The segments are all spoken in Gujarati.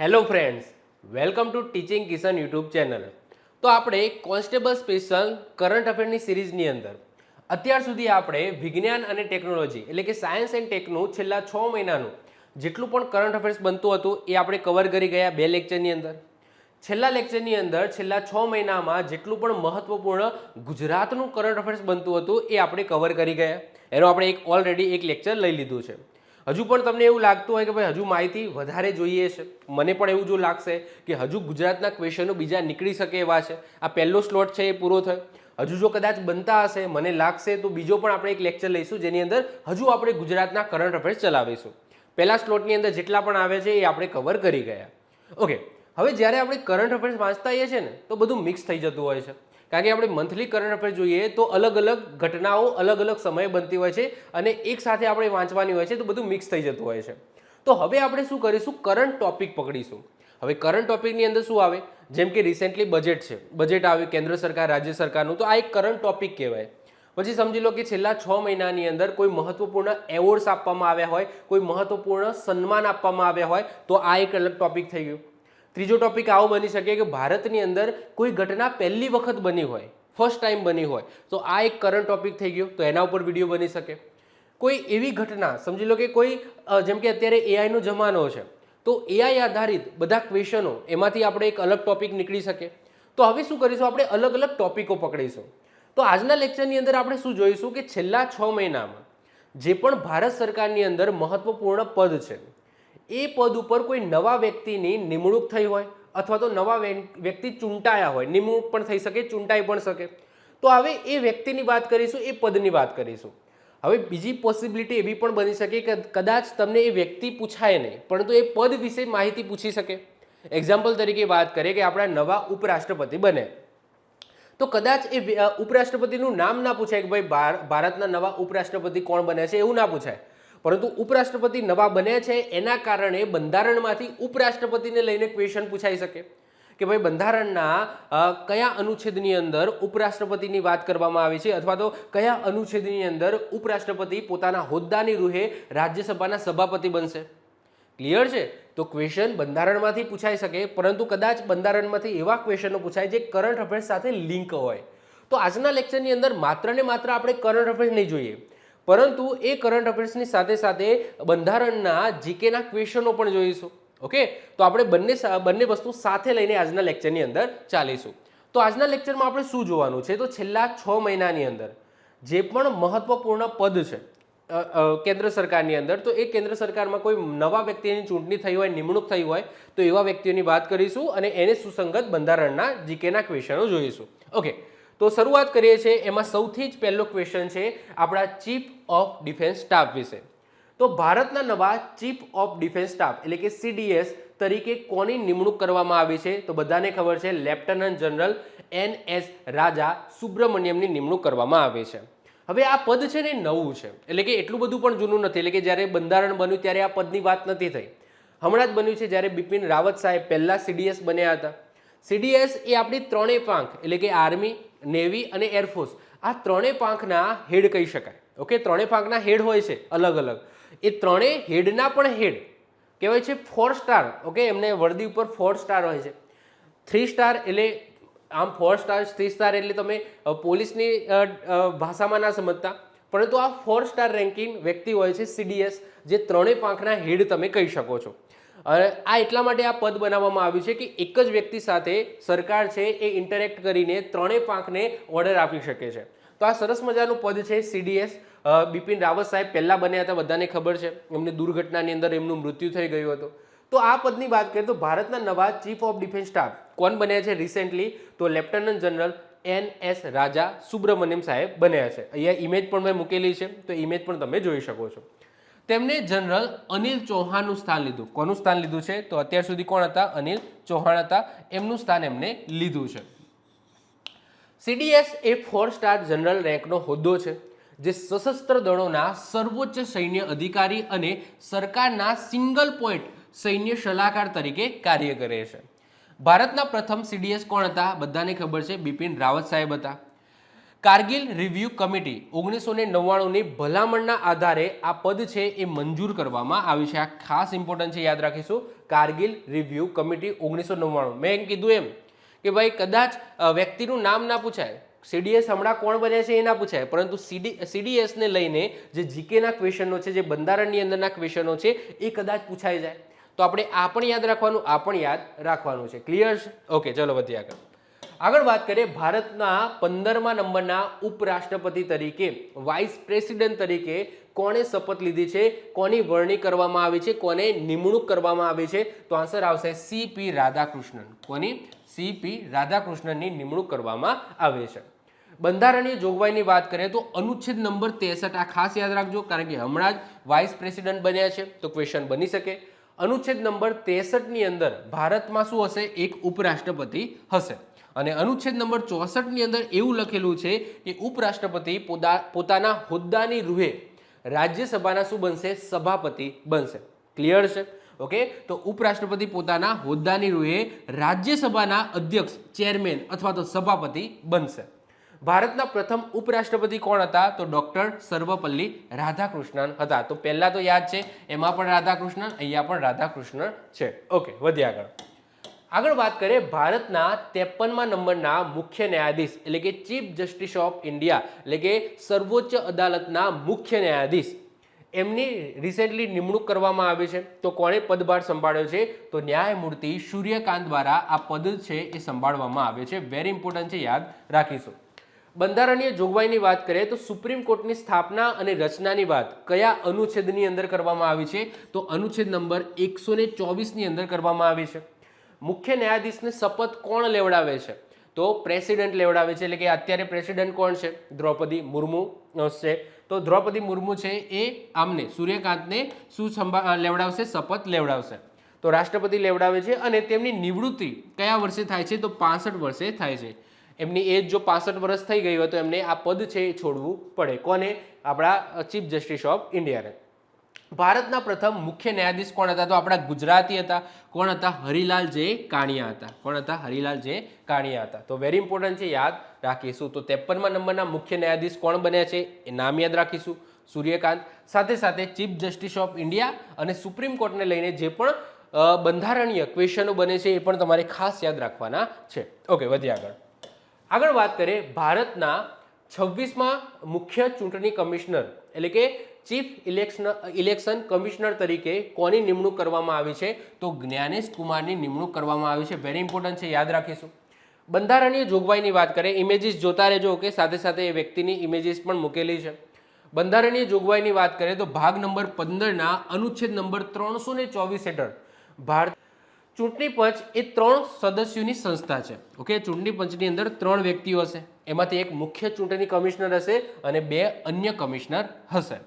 Hello friends, welcome to teaching Kishan YouTube channel. તો આપણે કોન્સ્ટેબલ સ્પેશિયલ કરંટ અફેરની સિરીઝની અંદર અત્યાર સુધી આપણે વિજ્ઞાન અને ટેકનોલોજી એટલે કે સાયન્સ એન્ડ ટેકનું છેલ્લા 6 મહિનાનું જેટલું પણ કરંટ અફેર્સ બનતું હતું એ આપણે કવર કરી ગયા 2 લેક્ચરની અંદર। છેલ્લા લેક્ચરની અંદર છેલ્લા 6 મહિનામાં જેટલું પણ મહત્વપૂર્ણ ગુજરાતનું કરંટ અફેર્સ બનતું હતું એ આપણે કવર કરી ગયા। એનો આપણે ઓલરેડી એક લેક્ચર લઈ લીધું છે। હજુ પણ તમને એવું લાગતું હોય કે ભાઈ હજુ માહિતી વધારે જોઈએ છે, મને પણ એવું જો લાગશે કે હજુ ગુજરાતના ક્વેશ્ચનો બીજા નીકળી શકે એવા છે। આ પહેલો સ્લોટ છે એ પૂરો થયો, હજુ જો કદાચ બનતા હશે મને લાગશે તો બીજો પણ આપણે એક લેક્ચર લઈશું જેની અંદર હજુ આપણે ગુજરાતના કરંટ અફેર્સ ચલાવીશું। પહેલા સ્લોટની અંદર જેટલા પણ આવે છે એ આપણે કવર કરી ગયા। ઓકે, હવે જ્યારે આપણે કરંટ અફેર્સ વાંચતા હોઈએ છીએ ને તો બધું મિક્સ થઈ જતું હોય છે, કારણ કે આપણે મંથલી કરંટ અફેર જોઈએ તો અલગ અલગ ઘટનાઓ અલગ અલગ સમયે બનતી હોય છે અને એક સાથે આપણે વાંચવાની હોય છે તો બધું મિક્સ થઈ જતું હોય છે। તો હવે આપણે શું કરીશું, કરંટ ટોપિક પકડીશું। હવે કરંટ ટોપિકની અંદર શું આવે, જેમ કે રિસેન્ટલી બજેટ છે, બજેટ આવ્યું કેન્દ્ર સરકાર રાજ્ય સરકારનું, તો આ એક કરંટ ટોપિક કહેવાય। પછી સમજી લો કે છેલ્લા 6 મહિનાની અંદર કોઈ મહત્વપૂર્ણ એવોર્ડ્સ આપવામાં આવ્યા હોય, કોઈ મહત્વપૂર્ણ સન્માન આપવામાં આવ્યા હોય તો આ એક અલગ ટોપિક થઈ ગયું। ત્રીજો ટોપિક આવો બની શકે કે ભારતની અંદર કોઈ ઘટના પહેલી વખત બની હોય, ફર્સ્ટ ટાઈમ બની હોય તો આ એક કરંટ ટોપિક થઈ ગયો, તો એના ઉપર વિડીયો બની શકે। કોઈ એવી ઘટના સમજી લો કે કોઈ જેમ કે અત્યારે એઆઈનો જમાનો છે તો એઆઈ આધારિત બધા ક્વેશ્ચનો એમાંથી આપણે એક અલગ ટોપિક નીકળી શકે। તો હવે શું કરીશું, આપણે અલગ અલગ ટોપિકો પકડીશું। તો આજના લેક્ચરની અંદર આપણે શું જોઈશું કે છેલ્લા 6 મહિનામાં જે પણ ભારત સરકારની અંદર મહત્વપૂર્ણ પદ છે એ પદ ઉપર કોઈ નવા વ્યક્તિની નિમણૂક થઈ હોય અથવા તો નવા વ્યક્તિ ચૂંટાયા હોય, નિમણૂક પણ થઈ શકે, ચૂંટાઈ પણ શકે, તો હવે એ વ્યક્તિની વાત કરીશું, એ પદની વાત કરીશું। હવે બીજી પોસિબિલિટી એવી પણ બની શકે કે કદાચ તમને એ વ્યક્તિ પૂછાય નહીં પરંતુ એ પદ વિશે માહિતી પૂછી શકે। એક્ઝામ્પલ તરીકે વાત કરીએ કે આપણા નવા ઉપરાષ્ટ્રપતિ બને તો કદાચ એ ઉપરાષ્ટ્રપતિનું નામ ના પૂછાય કે ભાઈ ભારતના નવા ઉપરાષ્ટ્રપતિ કોણ બને છે એવું ના પૂછાય, પરંતુ ઉપરાષ્ટ્રપતિ નવા બન્યા છે એના કારણે બંધારણમાંથી ઉપરાષ્ટ્રપતિને લઈને ક્વેશ્ચન પૂછાઈ શકે કે ભાઈ બંધારણના કયા અનુચ્છેદની અંદર ઉપરાષ્ટ્રપતિની વાત કરવામાં આવી છે અથવા તો કયા અનુચ્છેદની અંદર ઉપરાષ્ટ્રપતિ પોતાના હોદ્દાની રૂહે રાજ્યસભાના સભાપતિ બનશે। ક્લિયર છે? તો ક્વેશ્ચન બંધારણમાંથી પૂછાઈ શકે, પરંતુ કદાચ બંધારણમાંથી એવા ક્વેશ્ચનો પૂછાય જે કરંટ અફેર્સ સાથે લિંક હોય। તો આજના લેક્ચરની અંદર માત્ર ને માત્ર આપણે કરંટ અફેર્સ નહીં જોઈએ, પરંતુ એ કરંટ અફેર્સની સાથે સાથે બંધારણના જીકેના ક્વેશ્ચનો પણ જોઈશું। ઓકે, તો આપણે બંને વસ્તુ સાથે લઈને આજના લેક્ચરની અંદર ચાલીશું। તો આજના લેક્ચરમાં આપણે શું જોવાનું છે, તો છેલ્લા 6 મહિનાની અંદર જે પણ મહત્વપૂર્ણ પદ છે કેન્દ્ર સરકારની અંદર, તો એ કેન્દ્ર સરકારમાં કોઈ નવા વ્યક્તિની ચૂંટણી થઈ હોય, નિમણૂક થઈ હોય તો એવા વ્યક્તિઓની વાત કરીશું અને એને સુસંગત બંધારણના જીકેના ક્વેશ્ચનો જોઈશું। ઓકે, તો શરૂઆત કરીએ છીએ। એમાં સૌથી જ પહેલો ક્વેશ્ચન છે આપણા ચીફ ઓફ ડિફેન્સ સ્ટાફ વિશે। તો ભારતના નવા ચીફ ઓફ ડિફેન્સ સ્ટાફ એટલે કે સીડીએસ તરીકે કોની નિમણૂક કરવામાં આવી છે, તો બધાને ખબર છે લેફ્ટનન્ટ જનરલ NS રાજા સુબ્રમણ્યમની નિમણૂક કરવામાં આવી છે। હવે આ પદ છે ને નવું છે, એટલે કે એટલું બધું પણ જૂનું નથી, એટલે કે જ્યારે બંધારણ બન્યું ત્યારે આ પદની વાત નથી થઈ, હમણાં જ બન્યું છે જ્યારે બિપિન રાવત સાહેબ પહેલા સીડીએસ બન્યા હતા। સીડીએસ એ આપણી ત્રણેય પાંખ એટલે કે આર્મી, નેવી અને એરફોર્સ, આ ત્રણેય પાંખના હેડ કહી શકાય। ઓકે, ત્રણેય પાંખના હેડ હોય છે અલગ અલગ, એ ત્રણેય હેડના પણ હેડ કહેવાય છે 4 સ્ટાર। ઓકે, એમને વર્દી ઉપર 4 સ્ટાર હોય છે, 3 સ્ટાર એટલે આમ 4 સ્ટાર 3 સ્ટાર એટલે તમે પોલીસની ભાષામાં ના સમજતા, પરંતુ આ 4 સ્ટાર રેન્કિંગ વ્યક્તિ હોય છે સીડીએસ, જે ત્રણેય પાંખના હેડ તમે કહી શકો છો। અને આ એટલા માટે આ પદ બનાવવામાં આવ્યું છે કે એક જ વ્યક્તિ સાથે સરકાર છે એ ઇન્ટરેક્ટ કરીને ત્રણેય પાંખને ઓર્ડર આપી શકે છે। તો આ સરસ મજાનું પદ છે સીડીએસ। બિપિન રાવત સાહેબ પહેલા બન્યા હતા, બધાને ખબર છે, એમની દુર્ઘટનાની અંદર એમનું મૃત્યુ થઈ ગયું હતું। તો આ પદની વાત કરીએ તો ભારતના નવા ચીફ ઓફ ડિફેન્સ સ્ટાફ કોણ બન્યા છે રિસેન્ટલી, તો લેફ્ટનન્ટ જનરલ NS રાજા સુબ્રમણ્યમ સાહેબ બન્યા છે। અહીંયા ઇમેજ પણ મેં મૂકેલી છે, તો ઇમેજ પણ તમે જોઈ શકો છો। તેમને જનરલ અનિલ ચૌહાણનું સ્થાન લીધું। કોનું સ્થાન લીધું છે, તો અત્યાર સુધી કોણ હતા, અનિલ ચૌહાણ હતા, એમનું સ્થાન એમને લીધું છે। સીડીએસ એ 4 સ્ટાર જનરલ રેન્કનો હોદ્દો છે જે સશસ્ત્ર દળોના સર્વોચ્ચ સૈન્ય અધિકારી અને સરકારના સિંગલ પોઈન્ટ સૈન્ય સલાહકાર તરીકે કાર્ય કરે છે। ભારતના પ્રથમ સીડીએસ કોણ હતા, બધાને ખબર છે, બિપિન રાવત સાહેબ હતા। કારગિલ રિવ્યુ કમિટી 1999ની ભલામણના આધારે આ પદ છે એ મંજૂર કરવામાં આવ્યું છે. આ ખાસ ઇમ્પોર્ટન્ટ છે, યાદ રાખીશું. Kargil review committee 1999. મેં એમ કીધું એમ કે ભાઈ કદાચ વ્યક્તિનું નામ ના પૂછાય, સીડીએસ હમણાં કોણ બન્યા છે એ ના પૂછાય, પરંતુ સીડીએસને લઈને જે જીકેના ક્વેશ્ચનો છે, જે બંધારણની અંદરના ક્વેશ્ચનો છે એ કદાચ પૂછાઈ જાય તો આપણે આ પણ યાદ રાખવાનું, આ પણ યાદ રાખવાનું છે. ક્લિયર છે? ઓકે, ચલો વધીએ આગળ વાત કરીએ. ભારતના 15મા નંબરના ઉપરાષ્ટ્રપતિ તરીકે, વાઇસ પ્રેસિડેન્ટ તરીકે કોણે શપથ લીધી છે, કોની વરણી કરવામાં આવી છે, કોને નિમણૂક કરવામાં આવી છે? તો આન્સર આવશે CP રાધાકૃષ્ણન. કોની? CP રાધાકૃષ્ણનની નિમણૂક કરવામાં આવી છે. બંધારણીય જોગવાઈની વાત કરીએ તો અનુચ્છેદ નંબર 63, આ ખાસ યાદ રાખજો કારણ કે હમણાં જ વાઇસ પ્રેસિડેન્ટ બન્યા છે તો ક્વેશ્ચન બની શકે. અનુચ્છેદ નંબર 63ની અંદર ભારતમાં શું હશે? એક ઉપરાષ્ટ્રપતિ હશે. અને અનુચ્છેદ નંબર 64ની અંદર એવું લખેલું છે કે ઉપરાષ્ટ્રપતિ પોતાના હોદ્દાની રૂહે રાજ્યસભાના શું બનશે? સભાપતિ બનશે. ક્લિયર છે? ઓકે, તો ઉપરાષ્ટ્રપતિ પોતાના હોદ્દાની રૂહે રાજ્યસભાના અધ્યક્ષ, ચેરમેન અથવા તો સભાપતિ બનશે. ભારતના પ્રથમ ઉપરાષ્ટ્રપતિ કોણ હતા? તો ડોક્ટર સર્વપલ્લી રાધાકૃષ્ણન હતા. તો પહેલા તો યાદ છે, એમાં પણ રાધાકૃષ્ણન, અહીંયા પણ રાધાકૃષ્ણન છે. ઓકે, વધીએ આગળ વાત કરીએ. ભારતના 53મા નંબરના મુખ્ય ન્યાયાધીશ એટલે કે ચીફ જસ્ટિસ ઓફ ઇન્ડિયા એટલે કે સર્વોચ્ચ અદાલતના મુખ્ય ન્યાયાધીશ, એમની રિસેન્ટલી નિમણૂક કરવામાં આવી છે. તો કોણે પદભાર સંભાળ્યો છે? તો ન્યાયમૂર્તિ સૂર્યકાંત દ્વારા આ પદ છે એ સંભાળવામાં આવે છે. વેરી ઇમ્પોર્ટન્ટ છે, યાદ રાખીશું. બંધારણીય જોગવાઈની વાત કરીએ તો સુપ્રીમ કોર્ટની સ્થાપના અને રચનાની વાત કયા અનુચ્છેદની અંદર કરવામાં આવી છે? તો અનુચ્છેદ નંબર 124ની અંદર કરવામાં આવી છે. મુખ્ય ન્યાયાધીશને શપથ કોણ લેવડાવે છે? તો પ્રેસિડેન્ટ લેવડાવે છે. એટલે કે અત્યારે પ્રેસિડેન્ટ કોણ છે? દ્રૌપદી મુર્મુ છે. તો દ્રૌપદી મુર્મુ છે એ આમને સૂર્યકાંતને શું લેવડાવશે? શપથ લેવડાવશે. તો રાષ્ટ્રપતિ લેવડાવે છે અને તેમની નિવૃત્તિ કયા વર્ષે થાય છે? તો 65 વર્ષે થાય છે. એમની એજ જો 65 વર્ષ થઈ ગઈ હોય તો એમને આ પદ છે એ છોડવું પડે. કોને? આપણા ચીફ જસ્ટિસ ઓફ ઇન્ડિયાને. ભારતના પ્રથમ મુખ્ય ન્યાયાધીશ કોણ હતા? તો આપણા ગુજરાતી હતા. કોણ હતા? હરિલાલ જે કાણિયા હતા. કોણ હતા? હરિલાલ જે કાણિયા હતા. તો વેરી ઇમ્પોર્ટન્ટ છે, યાદ રાખીશું. તો 53મા નંબરના મુખ્ય ન્યાયાધીશ કોણ બન્યા છે એ નામ યાદ રાખીશું, સૂર્યકાંત. સાથે સાથે ચીફ જસ્ટિસ ઓફ ઇન્ડિયા અને સુપ્રીમ કોર્ટને લઈને જે પણ બંધારણીય ક્વેશ્ચનો બને છે એ પણ તમારે ખાસ યાદ રાખવાના છે. ઓકે, વધીએ આગળ વાત કરીએ. ભારતના 26મા મુખ્ય ચૂંટણી કમિશનર એટલે કે ચીફ ઇલેક્શન કમિશનર તરીકે કોની નિમણૂક કરવામાં આવી છે? તો જ્ઞાનેશ કુમારની નિમણૂક કરવામાં આવી છે. વેરી ઇમ્પોર્ટન્ટ છે, યાદ રાખીશું. બંધારણીય જોગવાઈની વાત કરીએ, ઇમેજીસ જોતા રહેજો. ઓકે, સાથે સાથે એ વ્યક્તિની ઇમેજીસ પણ મૂકેલી છે. બંધારણીય જોગવાઈની વાત કરીએ તો ભાગ નંબર 15ના અનુચ્છેદ નંબર 324 હેઠળ ભારત ચૂંટણી પંચ એ 3 સદસ્યોની સંસ્થા છે. ઓકે, ચૂંટણી પંચની અંદર 3 વ્યક્તિઓ હશે. એમાંથી એક મુખ્ય ચૂંટણી કમિશનર હશે અને 2 અન્ય કમિશનર હશે.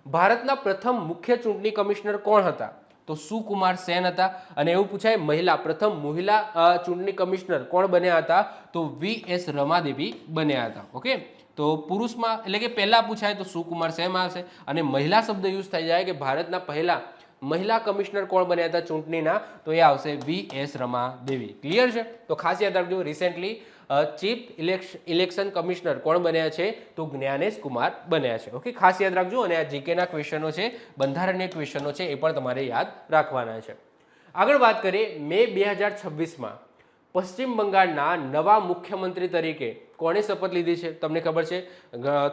ભારતના પ્રથમ મુખ્ય ચૂંટણી કમિશનર કોણ હતા? તો સુકુમાર સેન હતા. અને એવું પૂછાય પ્રથમ મહિલા ચૂંટણી કમિશનર કોણ બન્યા હતા? તો VS રમાદેવી બન્યા હતા. ઓકે, તો પુરુષમાં એટલે કે પહેલા પૂછાય તો સુકુમાર સેન આવશે અને મહિલા શબ્દ યુઝ થઈ જાય કે ભારતના પહેલા મહિલા કમિશનર કોણ બન્યા હતા ચૂંટણીના? તો એ આવશે VS રમાદેવી. ક્લિયર છે? તો ખાસ યાદ રાખજો. રિસેન્ટલી ચીફ ઇલેક્શન કમિશનર કોણ બન્યા છે? તો જ્ઞાનેશ કુમાર બન્યા છે. ઓકે, ખાસ યાદ રાખજો. અને આ જીકેના ક્વેશ્ચનો છે, બંધારણીય ક્વેશ્ચનો છે, એ પણ તમારે યાદ રાખવાના છે. આગળ વાત કરીએ. મે 2026માં પશ્ચિમ બંગાળના નવા મુખ્યમંત્રી તરીકે કોણે શપથ લીધી છે? તમને ખબર છે,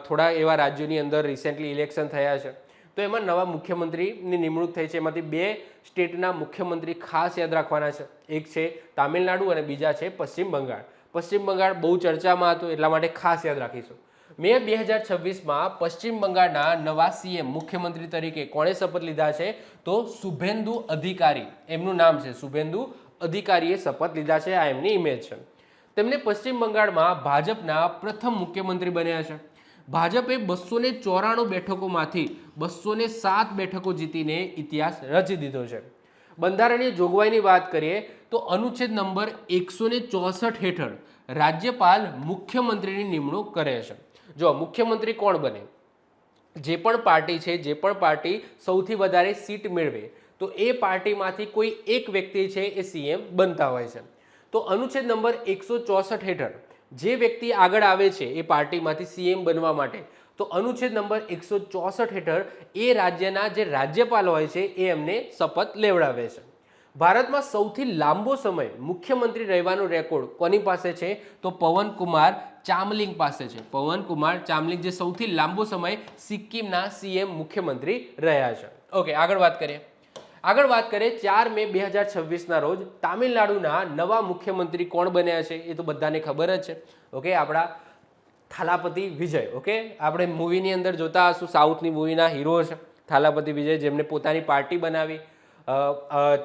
થોડા એવા રાજ્યોની અંદર રિસેન્ટલી ઇલેક્શન થયા છે તો એમાં નવા મુખ્યમંત્રીની નિમણૂક થઈ છે. એમાંથી 2 સ્ટેટના મુખ્યમંત્રી ખાસ યાદ રાખવાના છે. એક છે તામિલનાડુ અને બીજા છે પશ્ચિમ બંગાળ. પશ્ચિમ બંગાળ બહુ ચર્ચામાં હતું એટલા માટે ખાસ યાદ રાખીશું. મે 2026માં પશ્ચિમ બંગાળના નવા CM મુખ્યમંત્રી તરીકે કોણે શપથ લીધા છે? તો શુભેન્દુ અધિકારી, એમનું નામ છે શુભેન્દુ અધિકારીએ શપથ લીધા છે. આ એમની ઇમેજ છે. તેમને પશ્ચિમ બંગાળમાં ભાજપના પ્રથમ મુખ્યમંત્રી બન્યા છે. ભાજપે 294 બેઠકોમાંથી 207 બેઠકો જીતીને ઇતિહાસ રચી દીધો છે. બંધારણીય જોગવાઈની વાત કરીએ તો અનુચ્છેદ નંબર 164 હેઠળ રાજ્યપાલ મુખ્યમંત્રીની નિમણૂક કરે છે. જો મુખ્યમંત્રી કોણ બને? જે પણ પાર્ટી છે, જે પણ પાર્ટી સૌથી વધારે સીટ મેળવે તો એ પાર્ટીમાંથી કોઈ એક વ્યક્તિ છે એ CM બનતા હોય છે. તો અનુચ્છેદ નંબર 164 હેઠળ જે વ્યક્તિ આગળ આવે છે એ પાર્ટીમાંથી સીએમ બનવા માટે, તો અનુચ્છેદ નંબર 164 હેઠળ એ રાજ્યના જે રાજ્યપાલ હોય છે એ એમને શપથ લેવડાવે છે. ભારતમાં સૌથી લાંબો સમય મુખ્યમંત્રી રહેવાનો રેકોર્ડ કોની પાસે છે? તો પવનકુમાર ચામલિંગ પાસે છે. પવનકુમાર ચામલિંગ જે સૌથી લાંબો સમય સિક્કિમના સીએમ મુખ્યમંત્રી રહ્યા છે. ઓકે, આગળ વાત કરીએ. 4 મે 2026ના રોજ તામિલનાડુના નવા મુખ્યમંત્રી કોણ બન્યા છે? એ તો બધાને ખબર જ છે. ઓકે, આપણા થાલાપતિ વિજય. ઓકે, આપણે મૂવીની અંદર જોતા હશું, સાઉથની મૂવીના હીરો છે થાલાપતિ વિજય, જેમને પોતાની પાર્ટી બનાવી,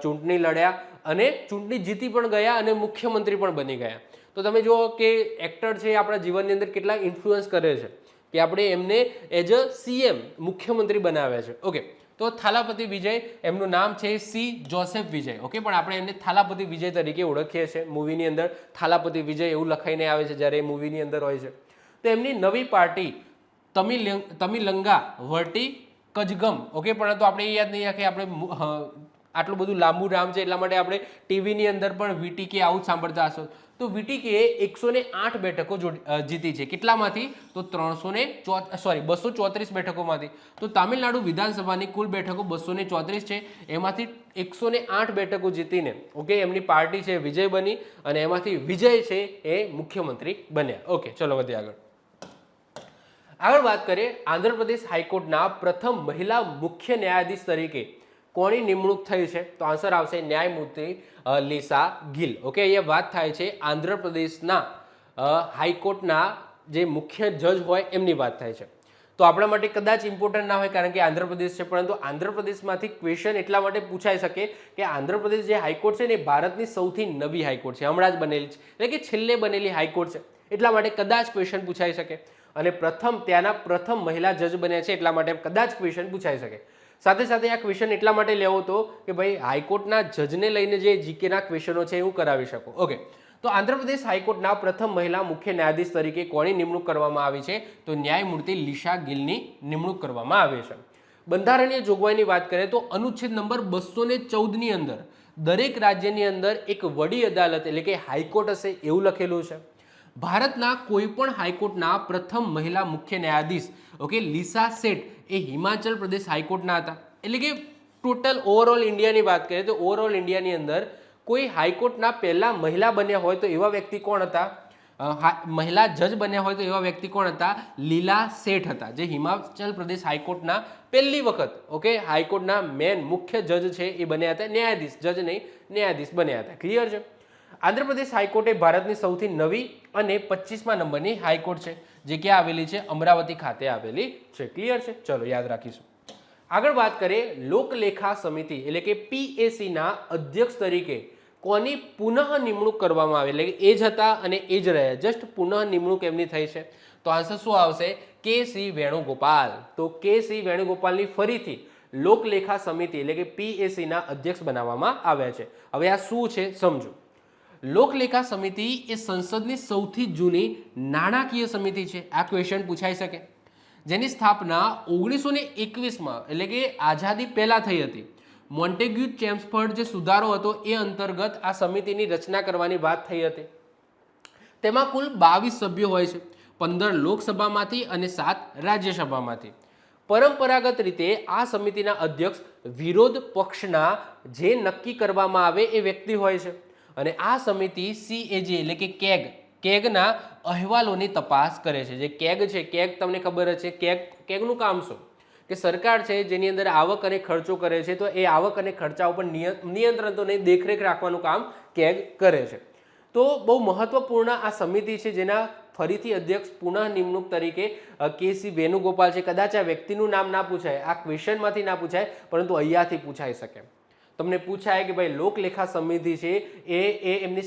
ચૂંટણી લડ્યા અને ચૂંટણી જીતી પણ ગયા અને મુખ્યમંત્રી પણ બની ગયા. તો તમે જુઓ કે એક્ટર છે આપણા જીવનની અંદર કેટલા ઇન્ફ્લુઅન્સ કરે છે કે આપણે એમને એઝ અ સીએમ મુખ્યમંત્રી બનાવ્યા છે. ઓકે, તો થાલાપતિ વિજય, એમનું નામ છે સી જોસેફ વિજય. ઓકે, પણ આપણે એમને થાલાપતિ વિજય તરીકે ઓળખીએ છીએ. મૂવીની અંદર થાલાપતિ વિજય એવું લખાઈને આવે છે જ્યારે એ મૂવીની અંદર હોય છે. તો એમની નવી પાર્ટી તમિલંગા વર્ટી કજગમ. ઓકે, પરંતુ આપણે એ યાદ નહીં રાખીએ, આપણે આટલું બધું લાંબુ નામ છે એટલા માટે આપણે ટીવીની અંદર પણ વીટીકે આવું જ સાંભળતા હશો. તો વીટીકે 108 બેઠકો જીતી છે. કેટલામાંથી? તો 234 બેઠકોમાંથી. તો તામિલનાડુ વિધાનસભાની કુલ બેઠકો 234 છે, એમાંથી 108 બેઠકો જીતીને ઓકે એમની પાર્ટી છે વિજય બની અને એમાંથી વિજય છે એ મુખ્યમંત્રી બન્યા. ઓકે, ચલો વધીએ આગળ વાત કરીએ. આંધ્રપ્રદેશ હાઈકોર્ટના પ્રથમ મહિલા મુખ્ય ન્યાયાધીશ તરીકે કોની નિમણૂક થઈ છે? તો આન્સર આવશે ન્યાયમૂર્તિ લીસા ગિલ. ઓકે, અહીંયા વાત થાય છે આંધ્રપ્રદેશના હાઈકોર્ટના જે મુખ્ય જજ હોય એમની વાત થાય છે. તો આપણા માટે કદાચ ઇમ્પોર્ટન્ટ ના હોય કારણ કે આંધ્રપ્રદેશ છે, પરંતુ આંધ્રપ્રદેશમાંથી ક્વેશ્ચન એટલા માટે પૂછાઈ શકે કે આંધ્રપ્રદેશ જે હાઈકોર્ટ છે ને એ ભારતની સૌથી નવી હાઈકોર્ટ છે, હમણાં જ બનેલી છે, એટલે કે છેલ્લે બનેલી હાઈકોર્ટ છે, એટલા માટે કદાચ ક્વેશ્ચન પૂછાઈ શકે. અને ત્યાંના પ્રથમ મહિલા જજ બન્યા છે એટલા માટે કદાચ ક્વેશ્ચન પૂછાઈ શકે. સાથે સાથે આ ક્વેશ્ચન એટલા માટે લેવો હતો કે ભાઈ હાઈકોર્ટના જજને લઈને જે જીકેના ક્વેશ્ચનો છે હું કરાવી શકું. ઓકે, તો આંધ્રપ્રદેશ હાઈકોર્ટના પ્રથમ મહિલા મુખ્ય ન્યાયાધીશ તરીકે કોની નિમણૂક કરવામાં આવી છે? તો ન્યાયમૂર્તિ લીસા ગિલની નિમણૂક કરવામાં આવી છે. બંધારણીય જોગવાઈની વાત કરીએ તો અનુચ્છેદ નંબર 214ની અંદર દરેક રાજ્યની અંદર એક વડી અદાલત એટલે કે હાઈકોર્ટ હશે એવું લખેલું છે. ભારતના કોઈ પણ હાઈકોર્ટના પ્રથમ મહિલા મુખ્ય ન્યાયાધીશ ઓકે લીસા સેઠ એ હિમાચલ પ્રદેશ હાઈકોર્ટના હતા. એટલે કે ટોટલ ઓવરઓલ ઇન્ડિયાની વાત કરીએ તો ઓવરઓલ ઇન્ડિયાની અંદર કોઈ હાઈકોર્ટના પહેલા મહિલા બન્યા હોય તો એવા વ્યક્તિ કોણ હતા? મહિલા જજ બન્યા હોય તો એવા વ્યક્તિ કોણ હતા? લીલા સેઠ હતા, જે હિમાચલ પ્રદેશ હાઈકોર્ટના પહેલી વખત ઓકે હાઈકોર્ટના મેન મુખ્ય જજ છે એ બન્યા હતા. ન્યાયાધીશ, જજ નહીં ન્યાયાધીશ બન્યા હતા. ક્લિયર છે? આંધ્રપ્રદેશ હાઈકોર્ટ એ ભારતની સૌથી નવી અને 25મા નંબરની હાઈકોર્ટ છે, જે ક્યાં આવેલી છે? અમરાવતી ખાતે આવેલી છે. ક્લિયર છે? ચલો યાદ રાખીશું. આગળ વાત કરીએ લોકલેખા સમિતિ એટલે કે PACના અધ્યક્ષ તરીકે કોની પુનઃ નિમણૂક કરવામાં આવી? એટલે કે એ જ હતા અને એ જ રહ્યા, જસ્ટ પુનઃ નિમણૂક એમની થઈ છે. તો આન્સર શું આવશે? KC વેણુગોપાલ. તો KC વેણુગોપાલની ફરીથી લોકલેખા સમિતિ એટલે કે PACના અધ્યક્ષ બનાવવામાં આવ્યા છે. હવે આ શું છે સમજો. લોકલેખા સમિતિ એ સંસદની સૌથી જૂની નાણાકીય સમિતિ છે. આ ક્વેશ્ચન પૂછાઈ શકે. જેની સ્થાપના 1921માં એટલે કે આઝાદી પહેલા થઈ હતી. મોન્ટેગ્યુ ચેમ્સફર્ડ જે સુધારો હતો એ અંતર્ગત આ સમિતિની રચના કરવાની વાત થઈ હતી. તેમાં કુલ 22 સભ્યો હોય છે, 15 લોકસભામાંથી અને 7 રાજ્યસભામાંથી. પરંપરાગત રીતે આ સમિતિના અધ્યક્ષ વિરોધ પક્ષના જે નક્કી કરવામાં આવે એ વ્યક્તિ હોય છે. અને આ સમિતિ CAG એટલે કે કેગના અહેવાલોની તપાસ કરે છે. જે કેગ છે, કેગ તમને ખબર જ છે, કેગનું કામ શું? કે સરકાર છે જેની અંદર આવક અને ખર્ચો કરે છે, તો એ આવક અને ખર્ચા ઉપર નિયંત્રણ તો નહીં, દેખરેખ રાખવાનું કામ કેગ કરે છે. તો બહુ મહત્વપૂર્ણ આ સમિતિ છે જેના ફરીથી અધ્યક્ષ પુનઃ નિમણૂક તરીકે KC વેણુગોપાલ છે. કદાચ આ વ્યક્તિનું નામ ના પૂછાય, આ ક્વેશ્ચનમાંથી ના પૂછાય, પરંતુ અહીંયાથી પૂછાઈ શકે. તમને પૂછાય કે ભાઈ લોકલેખા સમિતિ છે એની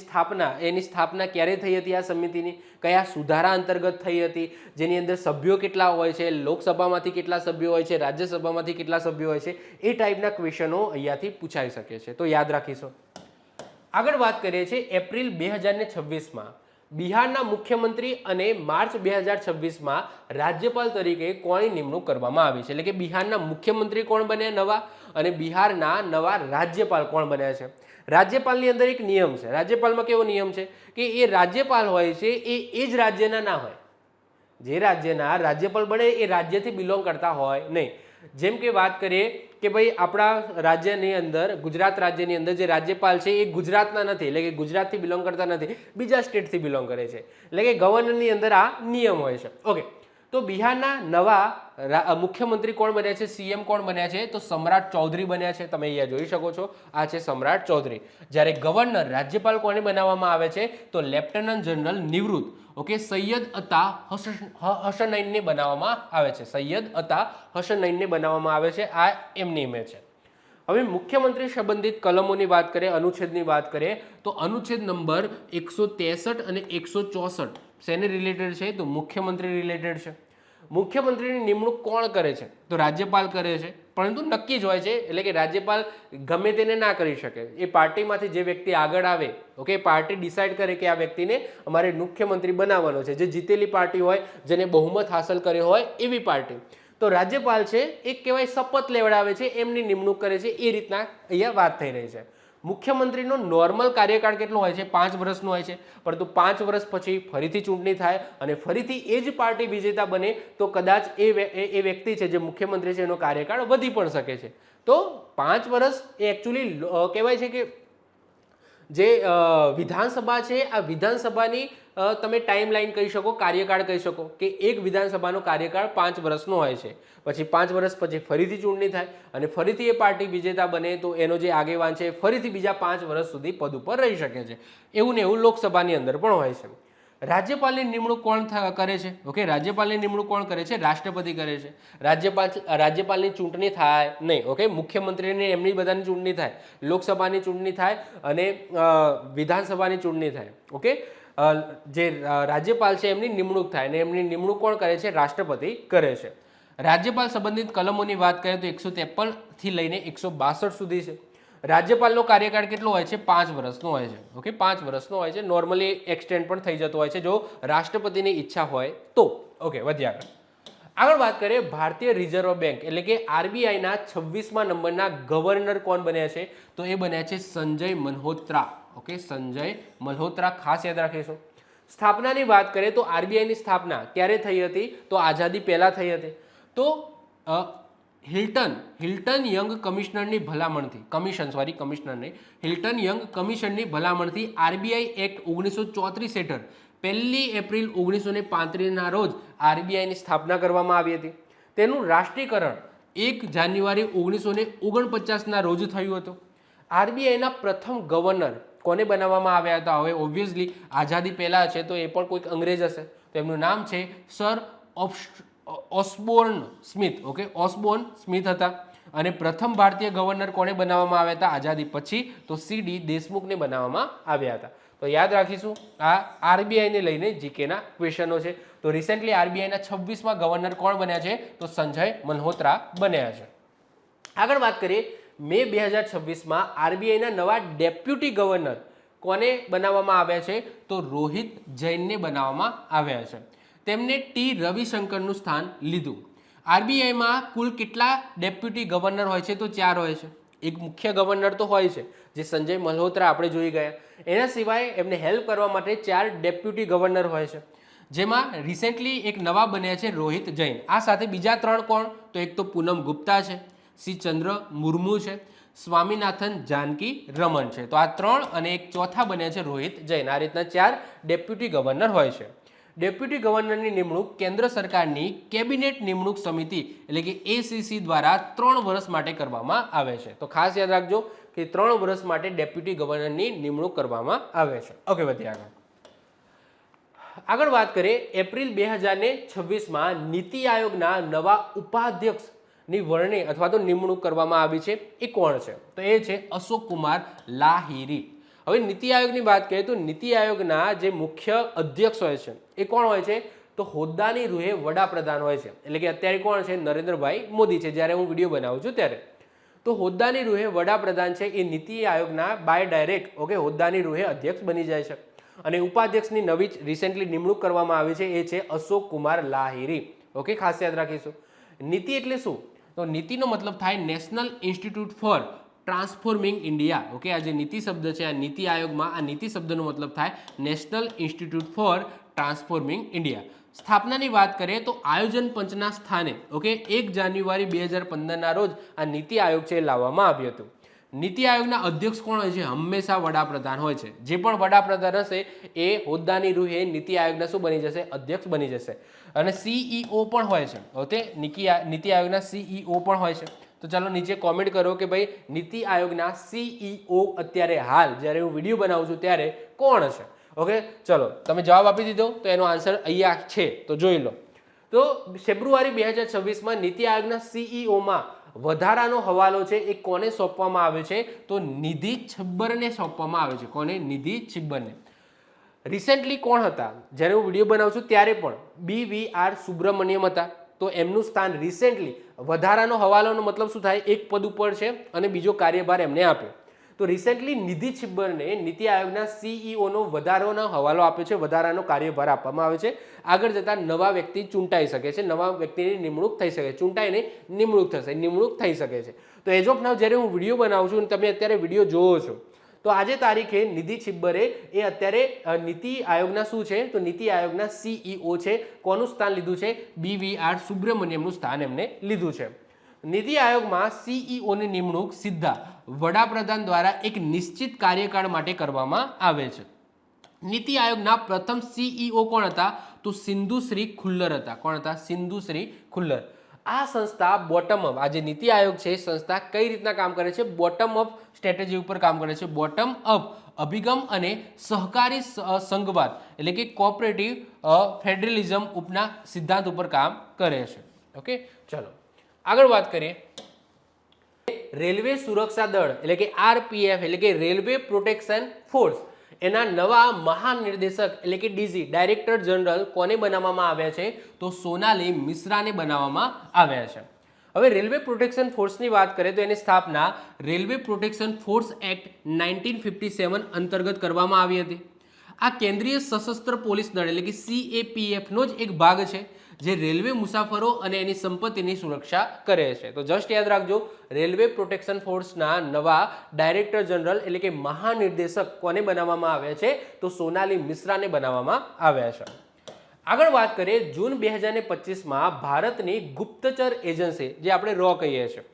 સ્થાપના ક્યારે થઈ હતી? આ સમિતિની કયા સુધારા અંતર્ગત થઈ હતી? જેની અંદર સભ્યો કેટલા હોય છે, લોકસભામાંથી કેટલા સભ્યો હોય છે, રાજ્યસભામાંથી કેટલા સભ્યો હોય છે, એ ટાઈપના ક્વેશ્ચનો અહીંયાથી પૂછાઈ શકે છે. તો યાદ રાખીશું. આગળ વાત કરીએ છીએ એપ્રિલ 2026માં બિહારના મુખ્યમંત્રી અને માર્ચ 2026માં રાજ્યપાલ તરીકે કોની નિમણૂક કરવામાં આવી છે? એટલે કે બિહારના મુખ્યમંત્રી કોણ બન્યા નવા અને બિહારના નવા રાજ્યપાલ કોણ બન્યા છે? રાજ્યપાલની અંદર એક નિયમ છે. રાજ્યપાલમાં કેવો નિયમ છે કે એ રાજ્યપાલ હોય છે એ જ રાજ્યના ના હોય. જે રાજ્યના રાજ્યપાલ બને એ રાજ્યથી બિલોંગ કરતા હોય નહીં. જેમ કે વાત કરીએ કે ભાઈ આપણા રાજ્યની અંદર ગુજરાત રાજ્યની અંદર જે રાજ્યપાલ છે એ ગુજરાતના નથી, એટલે કે ગુજરાતથી બિલોંગ કરતા નથી, બીજા સ્ટેટથી બિલોંગ કરે છે. એટલે કે ગવર્નરની અંદર આ નિયમ હોય છે. ઓકે, તો બિહારના નવા મુખ્યમંત્રી કોણ બન્યા છે? સીએમ કોણ બન્યા છે? તો સમ્રાટ ચૌધરી બન્યા છે. તમે અહીંયા જોઈ શકો છો, આ છે સમ્રાટ ચૌધરી. જ્યારે ગવર્નર રાજ્યપાલ કોને બનાવવામાં આવે છે? તો લેફ્ટનન્ટ જનરલ નિવૃત્ત ઓકે સૈયદ અતા હસનૈનને બનાવવામાં આવે છે. સૈયદ અતા હસનૈનને બનાવવામાં આવે છે. આ એમની ઇમેજ છે. હવે મુખ્યમંત્રી સંબંધિત કલમોની વાત કરીએ, અનુચ્છેદની વાત કરીએ તો અનુચ્છેદ નંબર 163 અને 164 શેને રિલેટેડ છે? તો મુખ્યમંત્રી રિલેટેડ છે. મુખ્યમંત્રીની નિમણૂક કોણ કરે છે? તો રાજ્યપાલ કરે છે, પરંતુ નક્કી જ હોય છે. એટલે કે રાજ્યપાલ ગમે તેને ના કરી શકે. એ પાર્ટીમાંથી જે વ્યક્તિ આગળ આવે, ઓકે, પાર્ટી ડિસાઇડ કરે કે આ વ્યક્તિને અમારે મુખ્યમંત્રી બનાવવાનો છે, જે જીતેલી પાર્ટી હોય, જેને બહુમત હાંસલ કર્યો હોય એવી પાર્ટી. તો રાજ્યપાલ છે એ કહેવાય શપથ લેવડાવે છે, એમની નિમણૂક કરે છે. એ રીતના અહીંયા વાત થઈ રહી છે. મુખ્યમંત્રીનો નોર્મલ કાર્યકાળ કેટલો હોય છે? 5 વર્ષનો હોય છે. પરંતુ 5 વર્ષ પછી ફરીથી ચૂંટણી થાય અને ફરીથી એ જ પાર્ટી વિજેતા બને તો કદાચ એ વ્યક્તિ છે જે મુખ્યમંત્રી છે એનો કાર્યકાળ વધી પણ શકે છે. તો 5 વર્ષ એ એકચ્યુઅલી કહેવાય છે કે જે વિધાનસભા છે આ વિધાનસભાની તમે ટાઈમ લાઈન કહી શકો, કાર્યકાળ કહી શકો કે એક વિધાનસભાનો કાર્યકાળ 5 વર્ષનો હોય છે. પછી 5 વર્ષ પછી ફરીથી ચૂંટણી થાય અને ફરીથી એ પાર્ટી વિજેતા બને તો એનો જે આગેવાન છે ફરીથી બીજા 5 વર્ષ સુધી પદ ઉપર રહી શકે છે. એવું ને એવું લોકસભાની અંદર પણ હોય છે. રાજ્યપાલની નિમણૂક કોણ કરે છે? ઓકે, રાજ્યપાલની નિમણૂક કોણ કરે છે? રાષ્ટ્રપતિ કરે છે. રાજ્યપાલની ચૂંટણી થાય નહીં. ઓકે, મુખ્યમંત્રીની એમની બધાની ચૂંટણી થાય, લોકસભાની ચૂંટણી થાય અને વિધાનસભાની ચૂંટણી થાય. ઓકે, જે રાજ્યપાલ છે એમની નિમણૂક થાય અને એમની નિમણૂક કોણ કરે છે? રાષ્ટ્રપતિ કરે છે. રાજ્યપાલ સંબંધિત કલમોની વાત કરીએ તો 153 થી લઈને 162 સુધી છે. રાજ્યપાલનો કાર્યકાળ કેટલો હોય છે? 5 વર્ષનો હોય છે. ઓકે, 5 વર્ષનો હોય છે. નોર્મલી એક્સટેન્ડ પણ થઈ જતો હોય છે જો રાષ્ટ્રપતિની ઈચ્છા હોય તો. ઓકે, વધ્યા આગળ વાત કરીએ ભારતીય રિઝર્વ બેંક એટલે કે આરબીઆઈના 26મા નંબરના ગવર્નર કોણ બન્યા છે? તો એ બન્યા છે સંજય મલ્હોત્રા. ઓકે, સંજય મલ્હોત્રા ખાસ યાદ રાખીશું. સ્થાપનાની વાત કરીએ તો આરબીઆઈની સ્થાપના ક્યારે થઈ હતી? તો આઝાદી પહેલા થઈ હતી. તો Hilton young કમિશનરની ભલામણથી Hilton young કમિશનની ભલામણથી RBI act 1934 હેઠળ 1 એપ્રિલ 1935ના રોજ આરબીઆઈની સ્થાપના કરવામાં આવી હતી. તેનું રાષ્ટ્રીયકરણ 1 જાન્યુઆરી 1949ના રોજ થયું હતું. આરબીઆઈના પ્રથમ ગવર્નર કોને બનાવવામાં આવ્યા હતા? હવે ઓબ્વિયસલી આઝાદી પહેલા છે તો એ પણ કોઈક અંગ્રેજ હશે. તો એમનું નામ છે sir Osborne Smith. Okay, Osborne Smith હતા. અને પ્રથમ ભારતીય ગવર્નર કોને બનાવવામાં આવ્યા હતા આઝાદી પછી? તો સીડી દેશમુખને બનાવવામાં આવ્યા હતા. તો યાદ રાખીશું, આ આરબીઆઈને લઈને જીકેના ક્વેશ્ચનો છે. તો રિસેન્ટલી આરબીઆઈના 26મા ગવર્નર કોણ બન્યા છે? તો સંજય મલ્હોત્રા બન્યા છે. આગળ વાત કરીએ મે 2026માં આરબીઆઈના નવા ડેપ્યુટી ગવર્નર કોને બનાવવામાં આવ્યા છે? તો રોહિત જૈનને બનાવવામાં આવ્યા છે. તેમને ટી રવિશંકરનું સ્થાન લીધું. આરબીઆઈમાં કુલ કેટલા ડેપ્યુટી ગવર્નર હોય છે? તો 4 હોય છે. એક મુખ્ય ગવર્નર તો હોય છે જે સંજય મલ્હોત્રા આપણે જોઈ ગયા. એના સિવાય એમને હેલ્પ કરવા માટે 4 ડેપ્યુટી ગવર્નર હોય છે, જેમાં રિસેન્ટલી એક નવા બન્યા છે રોહિત જૈન. આ સાથે બીજા 3 કોણ? તો એક તો પૂનમ ગુપ્તા છે, સી ચંદ્ર મુર્મુ છે, સ્વામીનાથન જાનકી રમન છે. તો આ 3 અને એક ચોથા બન્યા છે રોહિત જૈન. આ રીતના 4 ડેપ્યુટી ગવર્નર હોય છે. ડેપ્યુટી ગવર્નરની નિમણૂક કેન્દ્ર સરકારની કેબિનેટ નિમણૂક સમિતિ એટલે કે એસીસી દ્વારા 3 વર્ષ માટે કરવામાં આવે છે. તો ખાસ યાદ રાખજો કે 3 વર્ષ માટે ડેપ્યુટી ગવર્નરની નિમણૂક કરવામાં આવે છે. ઓકે, વધીએ આગળ વાત કરીએ એપ્રિલ 2026માં નીતિ આયોગના નવા ઉપાધ્યક્ષની વરણી અથવા તો નિમણૂક કરવામાં આવી છે. એ કોણ છે? તો એ છે અશોક કુમાર લાહિરી. હવે નીતિ આયોગની વાત કરીએ તો નીતિ આયોગના જે મુખ્ય અધ્યક્ષ હોય છે એ કોણ હોય છે? તો હોદ્દાની રૂહે વડાપ્રધાન હોય છે. એટલે કે અત્યારે કોણ છે? નરેન્દ્રભાઈ મોદી છે જ્યારે હું વિડીયો બનાવું છું ત્યારે. તો હોદ્દાની રૂહે વડાપ્રધાન છે એ નીતિ આયોગના બાય ડાયરેક્ટ ઓકે હોદ્દાની રૂહે અધ્યક્ષ બની જાય છે. અને ઉપાધ્યક્ષની નવી જ રિસેન્ટલી નિમણૂક કરવામાં આવી છે, એ છે અશોક કુમાર લાહિરી. ઓકે, ખાસ યાદ રાખીશું. નીતિ એટલે શું? તો નીતિનો મતલબ થાય national institute for transforming India. Okay, આ જે નીતિ શબ્દ છે, આ નીતિ આયોગમાં આ નીતિ શબ્દનો મતલબ થાય national institute for transforming India. સ્થાપનાની વાત કરીએ તો આયોજન પંચના સ્થાને ઓકે 1 જાન્યુઆરી 2015ના રોજ આ નીતિ આયોગ છે લાવવામાં આવ્યું હતું. નીતિ આયોગના અધ્યક્ષ કોણ હોય છે? હંમેશા વડાપ્રધાન હોય છે. જે પણ વડાપ્રધાન હશે એ હોદ્દાની રૂહે નીતિ આયોગના શું બની જશે? અધ્યક્ષ બની જશે. અને સીઈઓ પણ હોય છે. ઓકે, નીતિ આયોગના સીઈઓ પણ હોય છે. તો ચાલો નીચે કોમેન્ટ કરો કે ભાઈ નીતિ આયોગના સીઈઓ અત્યારે હાલ જ્યારે હું વિડીયો બનાવું છું ત્યારે કોણ છે? ઓકે, ચલો તમે જવાબ આપી દીધો તો એનો આન્સર અહીંયા છે, તો જોઈ લો. તો ફેબ્રુઆરી 2026માં નીતિ આયોગના સીઈઓમાં વધારાનો હવાલો છે એ કોને સોંપવામાં આવે છે? તો નિધિ છબ્બરને સોંપવામાં આવે છે. કોને? નિધિ છબ્બરને. રિસેન્ટલી કોણ હતા? જ્યારે હું વિડીયો બનાવું છું ત્યારે પણ BVR સુબ્રમણ્યમ હતા. તો એમનું સ્થાન રિસેન્ટલી વધારાનો હવાલોનો મતલબ શું થાય? એક પદ ઉપર છે અને બીજો કાર્યભાર એમને આપ્યો. તો રિસેન્ટલી નિધિ છબ્બરને નીતિ આયોગના સીઈઓનો વધારાનો હવાલો આપ્યો છે, વધારાનો કાર્યભાર આપવામાં આવે છે. આગળ જતાં નવા વ્યક્તિ ચૂંટાઈ શકે છે, નવા વ્યક્તિની નિમણૂક થઈ શકે, ચૂંટાઈને નિમણૂક થશે, નિમણૂક થઈ શકે છે. તો એજ ઓફ નાઉ જ્યારે હું વિડીયો બનાવું છું અને તમે અત્યારે વિડીયો જોવો છો તો આજે તારીખે નિધિ છબ્બરે એ અત્યારે નીતિ આયોગના શું છે? તો નીતિ આયોગના સીઈઓ છે. કોનું સ્થાન લીધું છે? BVR સુબ્રમણ્યમનું સ્થાન એમને લીધું છે. નીતિ આયોગમાં સીઈઓની નિમણૂક સીધા વડાપ્રધાન દ્વારા એક નિશ્ચિત કાર્યકાળ માટે કરવામાં આવે છે. નીતિ આયોગના પ્રથમ સીઈઓ કોણ હતા? તો સિંધુશ્રી ખુલ્લર હતા. કોણ હતા? સિંધુશ્રી ખુલ્લર. આ સંસ્થા બોટમ અપ, આ જે નીતિ આયોગ છે સંસ્થા કઈ રીતના કામ કરે છે? બોટમ અપ સ્ટ્રેટેજી ઉપર કામ કરે છે. બોટમ અપ અભિગમ અને સહકારી સંઘવાદ એટલે કે કોઓપરેટિવ ફેડરલિઝમ ઉપના સિદ્ધાંત ઉપર કામ કરે છે. ઓકે, ચલો આગળ વાત કરીએ. રેલવે સુરક્ષા દળ એટલે કે RPF એટલે કે રેલવે પ્રોટેક્શન ફોર્સ એના નવા મહાનિર્દેશક એટલે કે ડીજી ડાયરેક્ટર જનરલ કોને બનાવવામાં આવ્યા છે? તો સોનાલી મિશ્રાને બનાવવામાં આવ્યા છે. હવે રેલવે પ્રોટેક્શન ફોર્સની વાત કરીએ તો એની સ્થાપના રેલવે પ્રોટેક્શન ફોર્સ એક્ટ 1957 અંતર્ગત કરવામાં આવી હતી. આ કેન્દ્રીય સશસ્ત્ર પોલીસ દળ એટલે કે CAPF નો જ એક ભાગ છે જે રેલવે મુસાફરો અને એની સંપત્તિની સુરક્ષા કરે છે. તો જસ્ટ યાદ રાખજો, રેલવે પ્રોટેક્શન ફોર્સના નવા ડાયરેક્ટર જનરલ એટલે કે મહાનિર્દેશક કોને બનાવવામાં આવ્યા છે? તો સોનાલી મિશ્રાને બનાવવામાં આવ્યા છે. આગળ વાત કરીએ જૂન 2025માં ભારતની ગુપ્તચર એજન્સી જે આપણે રો કહીએ છીએ,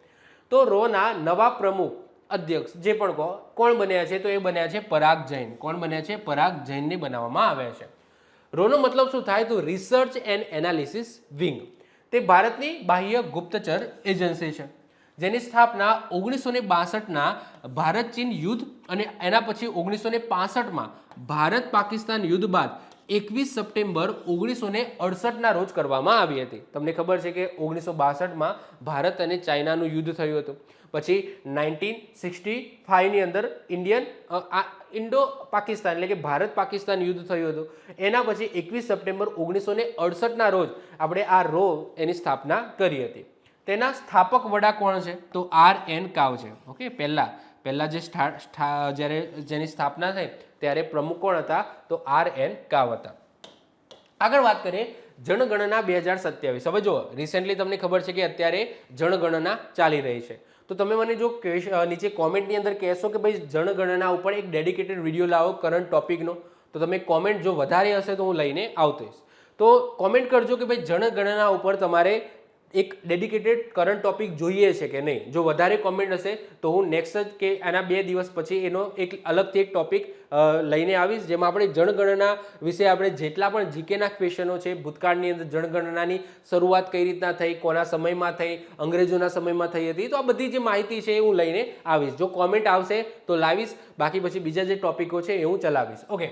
તો રોના નવા પ્રમુખ અધ્યક્ષ જે પણ કોણ બન્યા છે? તો એ બન્યા છે પરાગ જૈન. કોણ બન્યા છે? પરાગ જૈનને બનાવવામાં આવ્યા છે. રોનો મતલબ શું થાય? તો રિસર્ચ એન્ડ એનાલિસિસ વિંગ. તે ભારતની બાહ્ય ગુપ્તચર એજન્સી છે જેની સ્થાપના 1962ના ભારત ચીન યુદ્ધ અને એના પછી 1965માં ભારત પાકિસ્તાન યુદ્ધ બાદ 21 સપ્ટેમ્બર 1968ના રોજ કરવામાં આવી હતી. તમને ખબર છે કે 1962માં ભારત અને ચાઇનાનું યુદ્ધ થયું હતું. પછી 1965ની અંદર ઇન્ડો પાકિસ્તાન એટલે કે ભારત પાકિસ્તાન યુદ્ધ થયું હતું. એના પછી 21 સપ્ટેમ્બર 1968ના રોજ આપણે આ રો એની સ્થાપના કરી હતી. તેના સ્થાપક વડા કોણ છે? તો RN કાવ છે. ઓકે, પહેલા જે જ્યારે જેની સ્થાપના થઈ ત્યારે પ્રમુખ કોણ હતા? તો RN કાવ હતા. આગળ વાત કરીએ જનગણના 2027. હવે જો રિસેન્ટલી તમને ખબર છે કે અત્યારે જનગણના ચાલી રહી છે. તો તમે મને જો નીચે કોમેન્ટની અંદર કહેશો કે ભાઈ જનગણના ઉપર એક ડેડિકેટેડ વિડીયો લાવો કરંટ ટોપિકનો, તો તમે કોમેન્ટ જો વધારે હશે તો હું લઈને આવતો હોઈશ. તો કોમેન્ટ કરજો કે ભાઈ જનગણના ઉપર તમારે એક ડેડિકેટેડ કરંટ ટોપિક જોઈએ છે કે નહીં. જો વધારે કોમેન્ટ હશે તો હું નેક્સ્ટ જ કે એના 2 દિવસ પછી એનો એક અલગથી એક ટોપિક લઈને આવીશ જેમાં આપણે જનગણના વિશે આપણે જેટલા પણ જીકેના ક્વેશ્ચનો છે, ભૂતકાળની અંદર જનગણનાની શરૂઆત કઈ રીતના થઈ, કોના સમયમાં થઈ, અંગ્રેજોના સમયમાં થઈ હતી, તો આ બધી જે માહિતી છે એ હું લઈને આવીશ. જો કોમેન્ટ આવશે તો લાવીશ, બાકી પછી બીજા જે ટોપિકો છે એ હું ચલાવીશ. ઓકે,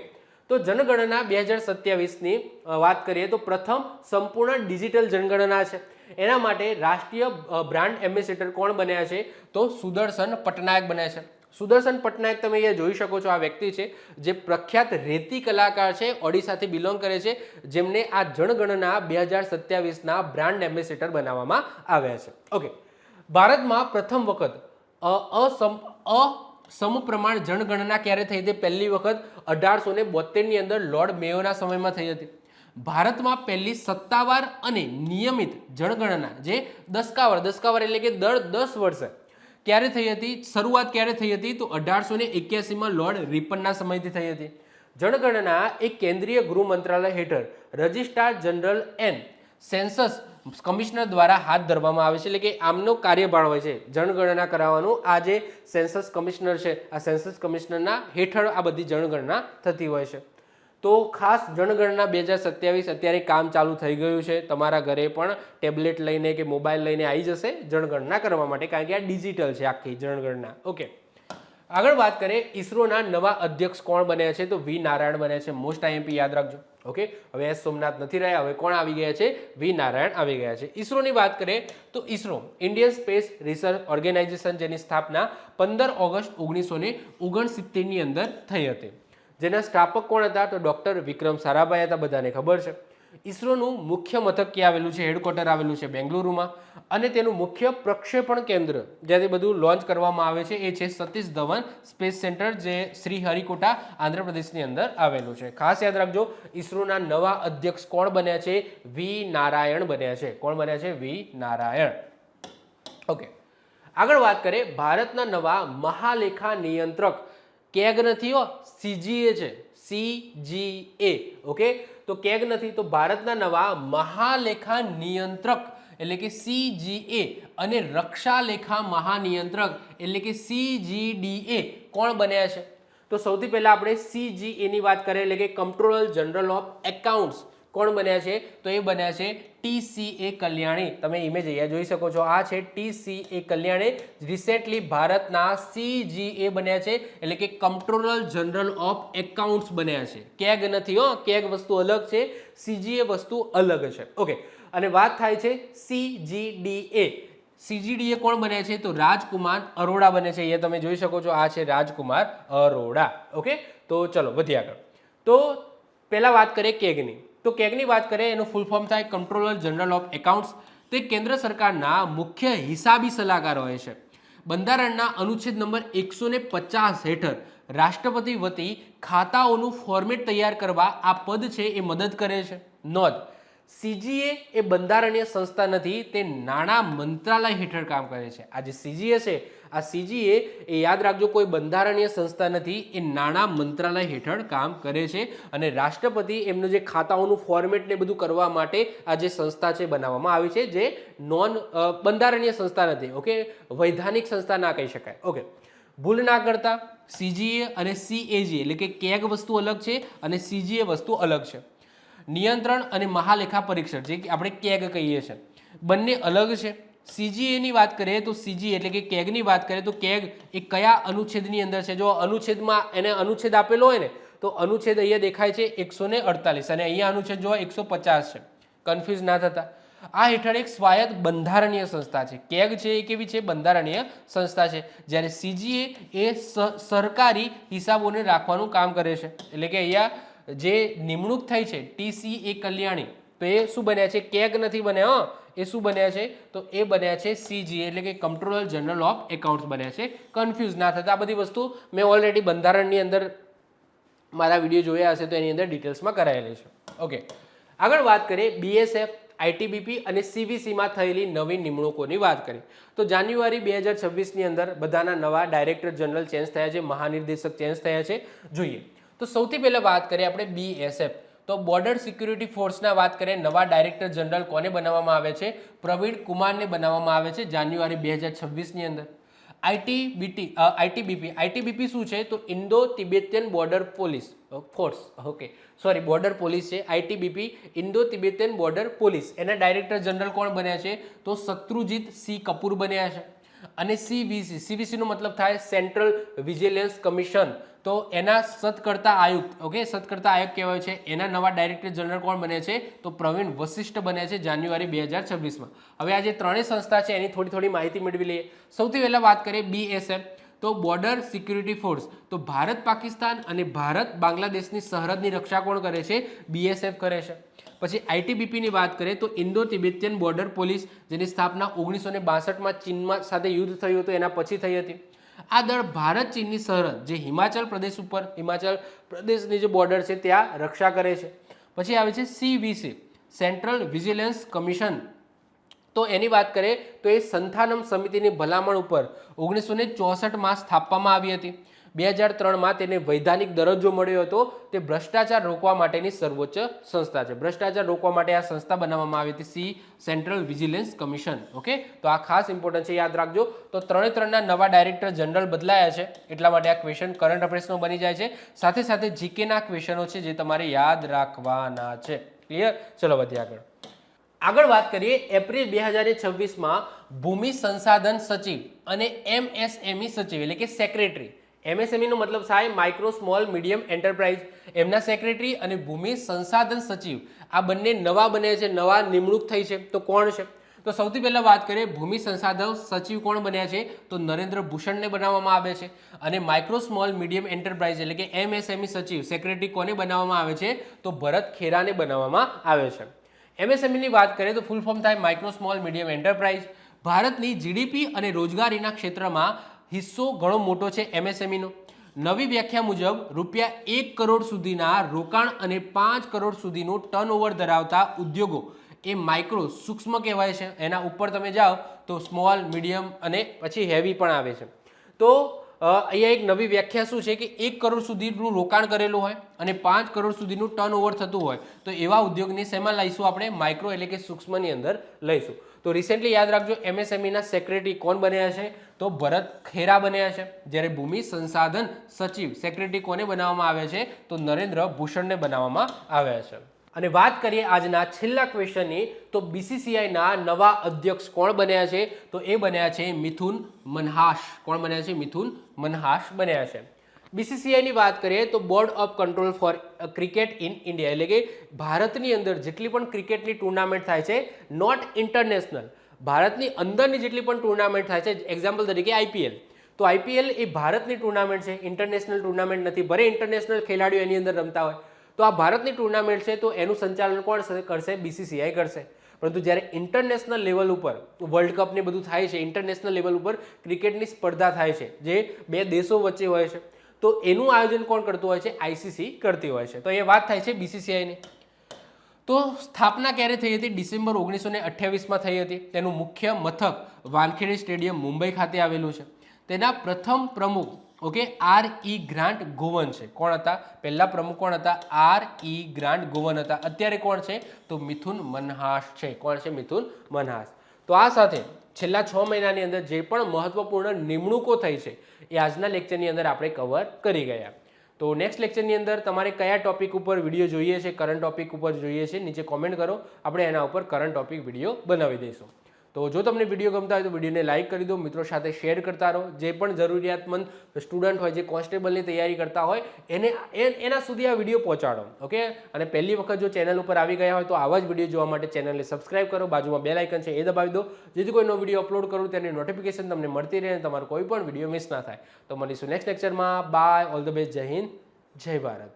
તો જનગણના 2027ની વાત કરીએ તો પ્રથમ સંપૂર્ણ ડિજિટલ જનગણના છે. એના માટે રાષ્ટ્રીય બ્રાન્ડ એમ્બેસેડર કોણ બન્યા છે? તો સુદર્શન પટનાયક બન્યા છે. સુદર્શન પટનાયક તમે અહીંયા જોઈ શકો છો, આ વ્યક્તિ છે જે પ્રખ્યાત રેતી કલાકાર છે, ઓડિશાથી બિલોંગ કરે છે, જેમને આ જનગણના 2027ના બ્રાન્ડ એમ્બેસેડર બનાવવામાં આવ્યા છે. ઓકે, ભારતમાં પ્રથમ વખત સમપ્રમાણ જનગણના ક્યારે થઈ હતી? પહેલી વખત 1872ની અંદર લોર્ડ મેયોના સમયમાં થઈ હતી. ભારતમાં પહેલી સત્તાવાર અને નિયમિત જનગણના જે દસકાવાર એટલે કે દર 10 વર્ષે ક્યારે થઈ હતી? શરૂઆત ક્યારે થઈ હતી? તો 1881માં લોર્ડ રિપનના સમયથી થઈ હતી. જનગણના એ કેન્દ્રીય ગૃહ મંત્રાલય હેઠળ registrar general and census commissioner દ્વારા હાથ ધરવામાં આવે છે. એટલે કે આમનો કાર્યભાર હોય છે જનગણના કરાવવાનું. આ જે સેન્સસ કમિશનર છે, આ સેન્સસ કમિશનરના હેઠળ આ બધી જનગણના થતી હોય છે. તો ખાસ જનગણના 2027 અત્યારે કામ ચાલુ થઈ ગયું છે. તમારા ઘરે પણ ટેબ્લેટ લઈને કે મોબાઈલ લઈને આવી જશે જનગણના કરવા માટે, કારણ કે આ ડિજિટલ છે આખી જનગણના. ઓકે, આગળ વાત કરીએ ઈસરોના નવા અધ્યક્ષ કોણ બન્યા છે? તો વી નારાયણ બન્યા છે. મોસ્ટ આઈએમપી યાદ રાખજો. ઓકે, હવે એસ સોમનાથ નથી રહ્યા, હવે કોણ આવી ગયા છે? વી નારાયણ આવી ગયા છે. ઈસરોની વાત કરીએ તો ISRO Indian space research organisation, જેની સ્થાપના 15 ઓગસ્ટ 1969ની અંદર થઈ હતી. જેના સ્થાપક કોણ હતા? તો ડોક્ટર વિક્રમ સારાભાઈ હતા, બધાને ખબર છે. ઈસરોનું મુખ્ય મથક ક્યાં આવેલું છે? હેડક્વાર્ટર આવેલું છે બેંગલુરુમાં. અને તેનું મુખ્ય પ્રક્ષેપણ કેન્દ્ર જ્યાંથી બધું લોન્ચ કરવામાં આવે છે એ છે સતીશ ધવન સ્પેસ સેન્ટર, જે શ્રી હરિકોટા આંધ્રપ્રદેશની અંદર આવેલું છે. ખાસ યાદ રાખજો, ઈસરોના નવા અધ્યક્ષ કોણ બન્યા છે? વી નારાયણ બન્યા છે. કોણ બન્યા છે? વી નારાયણ. ઓકે, આગળ વાત કરીએ ભારતના નવા મહાલેખા નિયંત્રક કેગ નથી હો, સીજીએ છે. CGA. ઓકે, તો કેગ નથી, તો ભારતના નવા મહાલેખા નિયંત્રક એટલે કે CGA અને રક્ષા લેખા મહાનિયંત્રક એટલે કે CGDA કોણ બન્યા છે? તો સૌથી પહેલા આપણે CGA ની વાત કરીએ, એટલે કે કંટ્રોલર જનરલ ઓફ એકાઉન્ટ્સ. કોણ બન્યા છે? તો એ બન્યા છે TCA કલ્યાણી. તમે ઇમેજ અહીંયા જોઈ શકો છો, આ છે TCA કલ્યાણી. રિસેન્ટલી ભારતના CGA બન્યા છે, એટલે કે કંટ્રોલર જનરલ ઓફ એકાઉન્ટ્સ બન્યા છે. કેગ નથી હો, કેગ વસ્તુ અલગ છે, CGA વસ્તુ અલગ છે. ઓકે, અને વાત થાય છે CGDA. CGDA કોણ બન્યા છે? તો રાજકુમાર અરોડા બને છે. અહીંયા તમે જોઈ શકો છો, આ છે રાજકુમાર અરોડા. ઓકે, તો ચલો વધીએ આગળ. તો પહેલા વાત કરીએ કેગની. તો કેગની વાત કરીએ, એનું ફૂલ ફોર્મ થાય કંટ્રોલર જનરલ ઓફ એકાઉન્ટ્સ. તે કેન્દ્ર સરકારના મુખ્ય હિસાબી સલાહકાર હોય છે. બંધારણના અનુચ્છેદ નંબર 150 હેઠળ રાષ્ટ્રપતિ વતી ખાતાઓનું ફોર્મેટ તૈયાર કરવા આ પદ છે એ મદદ કરે છે. નોંધ, CGA એ બંધારણીય સંસ્થા નથી, તે નાણાં મંત્રાલય હેઠળ કામ કરે છે. આ જે CGA છે, આ CGA એ યાદ રાખજો કોઈ બંધારણીય સંસ્થા નથી, એ નાણાં મંત્રાલય હેઠળ કામ કરે છે. અને રાષ્ટ્રપતિ એમનું જે ખાતાઓનું ફોર્મેટ ને બધું કરવા માટે આ જે સંસ્થા છે બનાવવામાં આવી છે, જે નોન બંધારણીય સંસ્થા નથી. ઓકે, વૈધાનિક સંસ્થા ના કહી શકાય. ઓકે, ભૂલ ના કરતા, CGA અને CAG એટલે કે કેગ વસ્તુ અલગ છે અને CGA વસ્તુ અલગ છે. નિયંત્રણ અને મહાલેખા પરીક્ષણ જે આપણે કેગ કહીએ છીએ, બંને અલગ છે. CGA ની વાત કરીએ તો CGA એટલે કે કેગની વાત કરીએ તો કેગ એ કયા અનુચ્છેદની અંદર છે? જો અનુચ્છેદમાં એને અનુચ્છેદ આપેલો હોય ને, તો અનુચ્છેદ અહીંયા દેખાય છે 148 અને અહીંયા અનુચ્છેદ જો 150 છે. કન્ફ્યુઝ ના થતા. આ હેઠળ એક સ્વાયત્ત બંધારણીય સંસ્થા છે. કેગ છે એ કેવી છે? બંધારણીય સંસ્થા છે. જ્યારે CGA એ સરકારી હિસાબોને રાખવાનું કામ કરે છે. એટલે કે અહીંયા જે નિમણૂક થઈ છે TCA કલ્યાણી, તો એ શું બન્યા છે? કેગ નથી બન્યા. એ શું બન્યા છે? તો એ બન્યા છે CGA એટલે કે કંટ્રોલર જનરલ ઓફ એકાઉન્ટ્સ બન્યા છે. કન્ફ્યુઝ ના થતા. આ બધી વસ્તુ મેં ઓલરેડી બંધારણની અંદર મારા વિડીયો જોયા હશે તો એની અંદર ડિટેલ્સમાં કરાયેલી છે. ઓકે, આગળ વાત કરીએ BSF, ITBP અને CVCમાં થયેલી નવી નિમણૂકોની વાત કરીએ તો જાન્યુઆરી 2026ની અંદર બધાના નવા ડાયરેક્ટર જનરલ ચેન્જ થયા છે, મહાનિર્દેશક ચેન્જ થયા છે. જોઈએ તો સૌથી પહેલા વાત કરીએ આપણે BSF, તો બોર્ડર સિક્યુરિટી ફોર્સના વાત કરીએ, નવા ડાયરેક્ટર જનરલ કોને બનાવવામાં આવે છે? પ્રવીણ કુમારને બનાવવામાં આવે છે જાન્યુઆરી 2026ની અંદર. ITBP શું છે? તો Indo Tibetan border police force. Okay, sorry, border police છે. ITBP Indo Tibetan border police, એના ડાયરેક્ટર જનરલ કોણ બન્યા છે? તો શત્રુજીત સિંહ કપૂર બન્યા છે. અને CVC નો મતલબ થાય સેન્ટ્રલ વિજિલન્સ કમિશન, તો એના સત્કર્તા આયુક્ત. ઓકે, સત્કર્તા આયુક્ત કહેવાય છે. એના નવા ડાયરેક્ટર જનરલ કોણ બને છે? તો પ્રવીણ વશિષ્ઠ બન્યા છે જાન્યુઆરી 2026માં. હવે આ જે ત્રણેય સંસ્થા છે એની થોડી માહિતી મેળવી લઈએ. સૌથી પહેલા વાત કરીએ BSF, તો બોર્ડર સિક્યુરિટી ફોર્સ, તો ભારત પાકિસ્તાન અને ભારત બાંગ્લાદેશની સરહદની રક્ષા કોણ કરે છે? BSF કરે છે. પછી ITBP ની વાત કરીએ તો ઇન્ડો તિબેટિયન બોર્ડર પોલીસ, જેની સ્થાપના 1962માં ચીનમાં સાથે યુદ્ધ થયું હતું એના પછી થઈ હતી. આ દળ ભારત ચીનની સરહદ જે હિમાચલ પ્રદેશ ઉપર હિમાચલ પ્રદેશની જે બોર્ડર છે ત્યાં રક્ષા કરે છે. પછી આવે છે CVC સેન્ટ્રલ વિજિલન્સ કમિશન. તો એની વાત કરીએ તો એ સંથાનમ સમિતિની ભલામણ ઉપર 1964માં સ્થાપવામાં આવી હતી. 2003માં તેને વૈધાનિક દરજ્જો મળ્યો હતો. તે ભ્રષ્ટાચાર રોકવા માટેની સર્વોચ્ચ સંસ્થા છે. ભ્રષ્ટાચાર રોકવા માટે આ સંસ્થા બનાવવામાં આવી હતી, સેન્ટ્રલ વિજિલન્સ કમિશન. ઓકે, તો આ ખાસ ઇમ્પોર્ટન્ટ છે, યાદ રાખજો. તો ત્રણના નવા ડાયરેક્ટર જનરલ બદલાયા છે, એટલા માટે આ ક્વેશ્ચન કરંટ અફેર્સનો બની જાય છે. સાથે સાથે જીકેના ક્વેશ્ચનો છે જે તમારે યાદ રાખવાના છે. ક્લિયર? ચલો વધીએ આગળ. આગળ વાત કરીએ એપ્રિલ 2026માં ભૂમિ સંસાધન સચિવ અને MSME સચિવ એટલે કે સેક્રેટરી. MSME નો મતલબ થાય માઇક્રો સ્મોલ મીડિયમ એન્ટરપ્રાઇઝ. એમના સેક્રેટરી અને ભૂમિ સંસાધન સચિવ આ બંને નવા બને છે, નવા નિમણૂક થઈ છે. તો કોણ છે? તો સૌથી પહેલા વાત કરીએ ભૂમિ સંસાધન સચિવ કોણ બન્યા છે? તો નરેન્દ્ર ભૂષણને બનાવવામાં આવે છે. અને માઇક્રો સ્મોલ મીડિયમ એન્ટરપ્રાઇઝ એટલે કે MSME સચિવ સેક્રેટરી કોને બનાવવામાં આવે છે? તો ભરત ખેરાને બનાવવામાં આવે છે. MSME ની વાત કરીએ તો ફૂલ ફોર્મ થાય માઇક્રો સ્મોલ મીડિયમ એન્ટરપ્રાઇઝ. ભારતની GDP અને રોજગારીના ક્ષેત્રમાં હિસ્સો ઘણો મોટો છે MSME નો. નવી વ્યાખ્યા મુજબ ₹1 કરોડ સુધીના રોકાણ અને 5 કરોડ સુધીનું ટર્નઓવર ધરાવતા ઉદ્યોગો એ માઇક્રો સૂક્ષ્મ કહેવાય છે. એના ઉપર તમે જાઓ તો સ્મોલ મીડિયમ અને પછી હેવી પણ આવે છે. તો અહીંયા એક નવી વ્યાખ્યા શું છે કે 1 કરોડ સુધીનું રોકાણ કરેલું હોય અને 5 કરોડ સુધીનું ટર્નઓવર થતું હોય તો એવા ઉદ્યોગની શેમાં લઈશું આપણે? માઇક્રો એટલે કે સૂક્ષ્મની અંદર લઈશું. તો રિસેન્ટલી યાદ રાખજો MSME ના સેક્રેટરી કોણ બન્યા છે? તો ભરત ખેરા બન્યા છે. જ્યારે ભૂમિ સંસાધન સચિવ સેક્રેટરી કોને બનાવવામાં આવે છે? તો નરેન્દ્ર ભૂષણને બનાવવામાં આવ્યા છે. અને વાત કરીએ આજના છેલ્લા ક્વેશ્ચનની તો BCCI ના નવા અધ્યક્ષ કોણ બન્યા છે? તો એ બન્યા છે મિથુન મનહાસ. કોણ બન્યા છે? મિથુન મનહાસ બન્યા છે. BCCI ની વાત કરીએ તો board of control for cricket in India એટલે કે ભારતની અંદર જેટલી પણ ક્રિકેટની ટુર્નામેન્ટ થાય છે નોટ ઇન્ટરનેશનલ, ભારતની અંદરની જેટલી પણ ટુર્નામેન્ટ થાય છે, એક્ઝામ્પલ તરીકે IPL. તો IPL એ ભારતની ટુર્નામેન્ટ છે, ઇન્ટરનેશનલ ટુર્નામેન્ટ નથી. ભલે ઇન્ટરનેશનલ ખેલાડીઓ એની અંદર રમતા હોય તો આ ભારતની ટુર્નામેન્ટ છે તો એનું સંચાલન કોણ કરશે? BCCI કરશે. પરંતુ જ્યારે ઇન્ટરનેશનલ લેવલ ઉપર વર્લ્ડ કપ ને બધું થાય છે, ઇન્ટરનેશનલ લેવલ ઉપર ક્રિકેટની સ્પર્ધા થાય છે જે બે દેશો વચ્ચે હોય છે, તો એનું આયોજન કોણ કરતું હોય છે? ICC કરતી હોય છે. તો એ વાત થાય છે BCCI ની. તો સ્થાપના ક્યારે થઈ હતી? ડિસેમ્બર 1928માં થઈ હતી. તેનું મુખ્ય મથક વાનખેડે સ્ટેડિયમ મુંબઈ ખાતે આવેલું છે. તેના પ્રથમ પ્રમુખ RE ગ્રાન્ટ ગોવન છે. કોણ હતા? પહેલા પ્રમુખ કોણ હતા? RE ગ્રાન્ટ ગોવન હતા. અત્યારે કોણ છે? તો મિથુન મનહાસ છે. કોણ છે? મિથુન મનહાસ. તો આ સાથે છેલ્લા 6 મહિનાની અંદર જે પણ મહત્વપૂર્ણ નિમણૂકો થઈ છે એ આજના લેક્ચરની અંદર આપણે કવર કરી ગયા. તો નેક્સ્ટ લેક્ચરની અંદર તમારે કયા ટોપિક ઉપર વિડીયો જોઈએ છે, કરંટ ટોપિક ઉપર જોઈએ છે, નીચે કોમેન્ટ કરો. આપણે એના ઉપર કરંટ ટોપિક વિડીયો બનાવી દઈશું. તો જો તમને વિડીયો ગમતા હોય તો વિડીયોને લાઇક કરી દો, મિત્રો સાથે શેર કરતા રહો. જે પણ જરૂરિયાતમંદ સ્ટુડન્ટ હોય, જે કોન્સ્ટેબલની તૈયારી કરતા હોય એના સુધી આ વિડીયો પહોંચાડો. ઓકે, અને પહેલી વખત જો ચેનલ ઉપર આવી ગયા હોય તો આવા જ વિડીયો જોવા માટે ચેનલને સબસ્ક્રાઇબ કરો. બાજુમાં બેલ આઇકન છે એ દબાવી દો જેથી કોઈ નવો વિડીયો અપલોડ કરું તેની નોટિફિકેશન તમને મળતી રહે અને તમારો કોઈ પણ વિડીયો મિસ ના થાય. તો મળીશું નેક્સ્ટ લેક્ચરમાં. Bye, all the best. જય હિન્દ, જય ભારત.